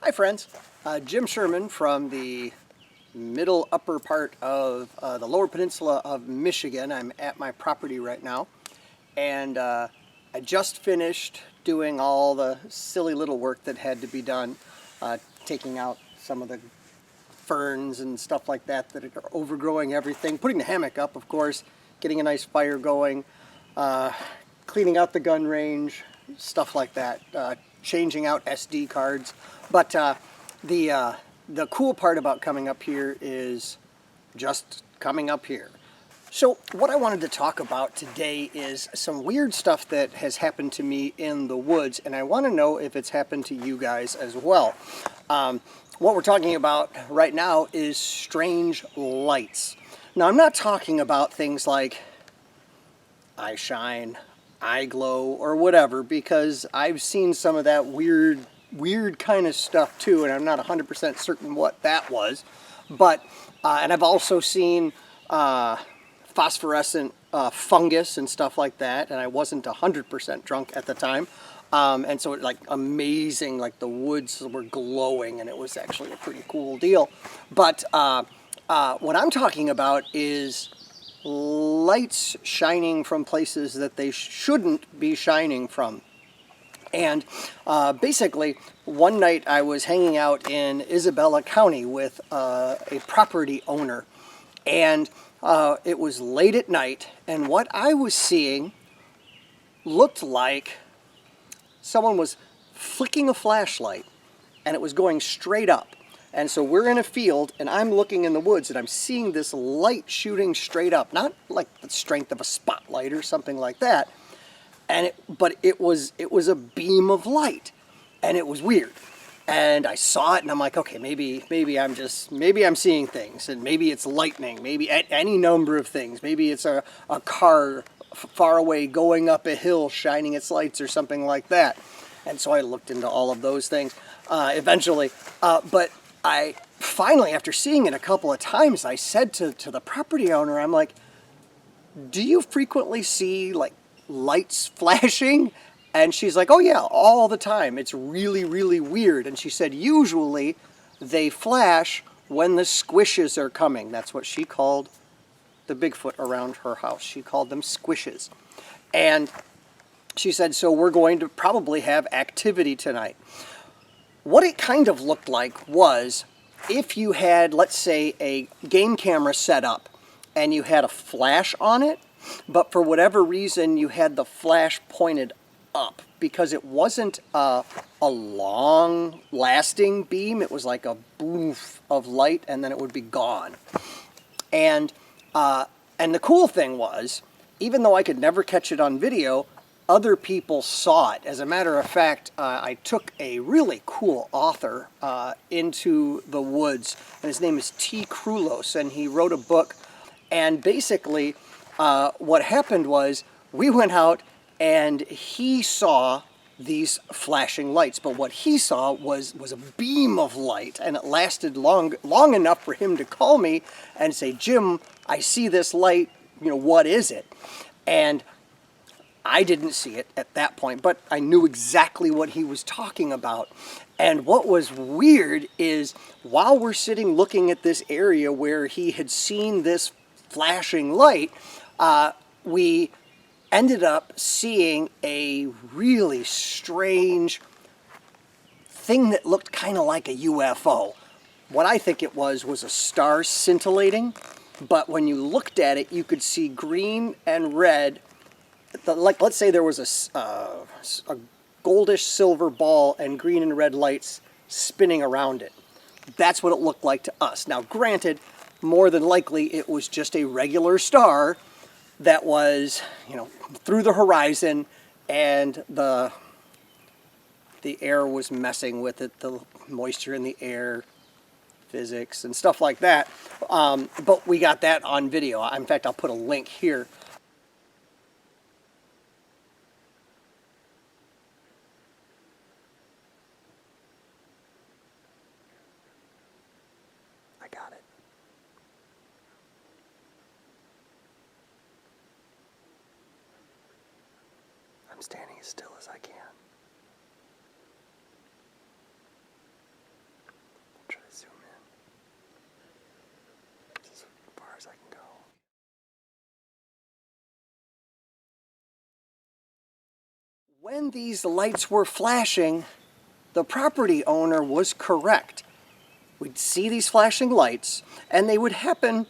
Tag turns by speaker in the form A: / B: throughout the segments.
A: Hi friends, Jim Sherman from the middle upper part of the lower peninsula of Michigan. I'm at my property right now, and I just finished doing all the silly little work that had to be done, taking out some of the ferns and stuff like that that are overgrowing everything, putting the hammock up, of course, getting a nice fire going, cleaning out the gun range, stuff like that, changing out SD cards. But the cool part about coming up here is just coming up here. So what I wanted to talk about today is some weird stuff that has happened to me in the woods, and I want to know if it's happened to you guys as well. What we're talking about right now is strange lights. Now, I'm not talking about things like eye shine, eye glow, or whatever, because I've seen some of that weird kind of stuff too, and I'm not 100% certain what that was. But, and I've also seen phosphorescent fungus and stuff like that, and I wasn't 100% drunk at the time. And so it, like, amazing, like the woods were glowing, and it was actually a pretty cool deal. But what I'm talking about is lights shining from places that they shouldn't be shining from. And basically, one night I was hanging out in Isabella County with a property owner, and it was late at night, and what I was seeing looked like someone was flicking a flashlight, and it was going straight up. And so we're in a field, and I'm looking in the woods, and I'm seeing this light shooting straight up, not like the strength of a spotlight or something like that. And but it was a beam of light, and it was weird. And I saw it, and I'm like, okay, maybe I'm seeing things, and maybe it's lightning, maybe any number of things. Maybe it's a car far away going up a hill shining its lights or something like that. And so I looked into all of those things eventually. But I finally, after seeing it a couple of times, I said to the property owner, I'm like, do you frequently see like lights flashing? And she's like, oh yeah, all the time. It's really, really weird. And she said, usually they flash when the squishes are coming. That's what she called the Bigfoot around her house. She called them squishes. And she said, so we're going to probably have activity tonight. What it kind of looked like was if you had, let's say, a game camera set up and you had a flash on it, but for whatever reason you had the flash pointed up, because it wasn't a long-lasting beam. It was like a boof of light, and then it would be gone. And the cool thing was, even though I could never catch it on video, other people saw it. As a matter of fact, I took a really cool author into the woods, and his name is T. Krulos, and he wrote a book. And basically, what happened was we went out, and he saw these flashing lights, but what he saw was a beam of light, and it lasted long enough for him to call me and say, Jim, I see this light, what is it? And I didn't see it at that point, but I knew exactly what he was talking about. And what was weird is, while we're sitting looking at this area where he had seen this flashing light, we ended up seeing a really strange thing that looked kind of like a UFO. What I think it was a star scintillating, but when you looked at it, you could see green and red. Like, let's say there was a goldish silver ball and green and red lights spinning around it. That's what it looked like to us. Now, granted, more than likely it was just a regular star that was, through the horizon, and the air was messing with it, the moisture in the air, physics, and stuff like that. But we got that on video. In fact, I'll put a link here. I got it. I'm standing as still as I can. When these lights were flashing, the property owner was correct. We'd see these flashing lights, and they would happen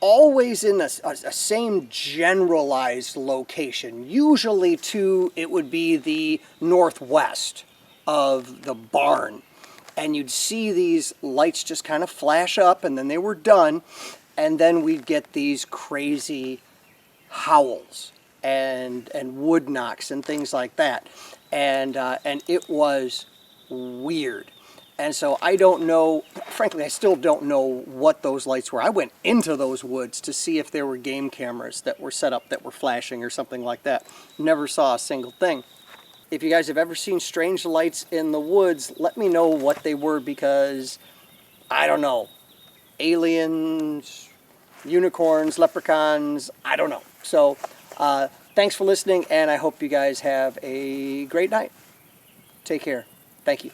A: always in a same generalized location. Usually it would be the northwest of the barn. And you'd see these lights just kind of flash up, and then they were done. And then we'd get these crazy howls and wood knocks and things like that. And it was weird. And so I don't know, frankly, I still don't know what those lights were. I went into those woods to see if there were game cameras that were set up that were flashing or something like that. Never saw a single thing. If you guys have ever seen strange lights in the woods, let me know what they were, because I don't know. Aliens, unicorns, leprechauns, I don't know. So thanks for listening, and I hope you guys have a great night. Take care. Thank you.